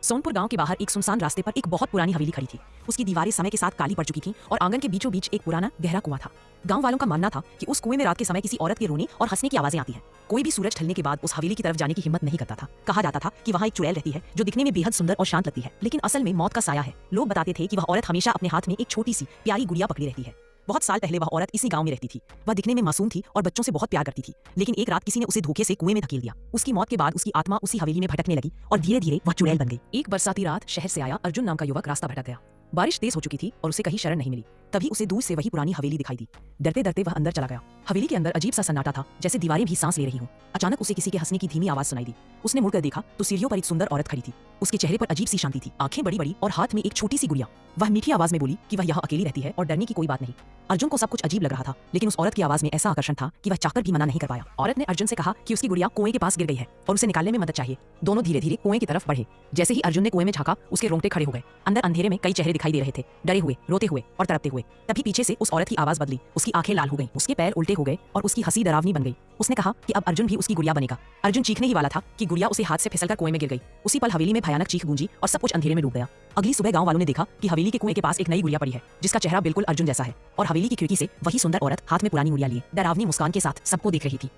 सोनपुर गांव के बाहर एक सुनसान रास्ते पर एक बहुत पुरानी हवेली खड़ी थी। उसकी दीवारें समय के साथ काली पड़ चुकी थीं और आंगन के बीचों बीच एक पुराना गहरा कुआं था। गांव वालों का मानना था कि उस कुएं में रात के समय किसी औरत के रोने और हंसने की आवाजें आती हैं। कोई भी सूरज ढलने के बाद उस हवेली की तरफ जाने की हिम्मत नहीं करता था। कहा जाता था कि वहाँ एक चुड़ैल रहती है जो दिखने में बेहद सुंदर और शांत लगती है, लेकिन असल में मौत का साया है। लोग बताते थे कि वह औरत हमेशा अपने हाथ में एक छोटी सी प्यारी गुड़िया पकड़ी रहती है। बहुत साल पहले वह औरत इसी गांव में रहती थी। वह दिखने में मासूम थी और बच्चों से बहुत प्यार करती थी, लेकिन एक रात किसी ने उसे धोखे से कुएं में धकेल दिया। उसकी मौत के बाद उसकी आत्मा उसी हवेली में भटकने लगी और धीरे धीरे वह चुड़ैल बन गई। एक बरसाती रात शहर से आया अर्जुन नाम का युवक रास्ता भटक गया। बारिश तेज हो चुकी थी और उसे कहीं शरण नहीं मिली। तभी उसे दूर से वही पुरानी हवेली दिखाई दी। डरते डरते वह अंदर चला गया। हवेली के अंदर अजीब सा सन्नाटा था, जैसे दीवारें भी सांस ले रही हों। अचानक उसे किसी के हंसने की धीमी आवाज सुनाई दी। उसने मुड़कर देखा तो सीढ़ियों पर एक सुंदर औरत खड़ी थी। उसके चेहरे पर अजीब सी शांति थी, आंखें बड़ी बड़ी और हाथ में एक छोटी सी गुड़िया। वह मीठी आवाज में बोली कि वह यहाँ अकेली रहती है और डरने की कोई बात नहीं। अर्जुन को सब कुछ अजीब लग रहा था, लेकिन उस औरत की आवाज में ऐसा आकर्षण था कि वह चाहकर भी मना नहीं कर पाया। औरत ने अर्जुन से कहा कि उसकी गुड़िया कुएं के पास गिर गई है और उसे निकालने में मदद चाहिए। दोनों धीरे धीरे कुएं की तरफ बढ़े। जैसे ही अर्जुन ने कुएं में झांका, उसके रोंगटे खड़े हो गए। अंदर अंधेरे में कई चेहरे दिखाई दे रहे थे, डरे हुए, रोते हुए और तड़पते हुए। तभी पीछे से उस औरत की आवाज बदली। उसकी आंखें लाल हो गईं, उसके पैर उल्टे हो गए और उसकी हंसी डरावनी बन गई। उसने कहा कि अब अर्जुन भी उसकी गुड़िया बनेगा। अर्जुन चीखने ही वाला था कि गुड़िया उसे हाथ से फिसलकर कुएं में गिर गई। उसी पल हवेली में भयानक चीख गूंजी और सब कुछ अंधेरे में डूब गया। अगली सुबह गांव वालों ने देखा कि हवेली के कुएं के पास एक नई गुड़िया पड़ी है, जिसका चेहरा बिल्कुल अर्जुन जैसा है और हवेली की खिड़की से वही सुंदर औरत हाथ में पुरानी गुड़िया लिए डरावनी मुस्कान के साथ सबको देख रही थी।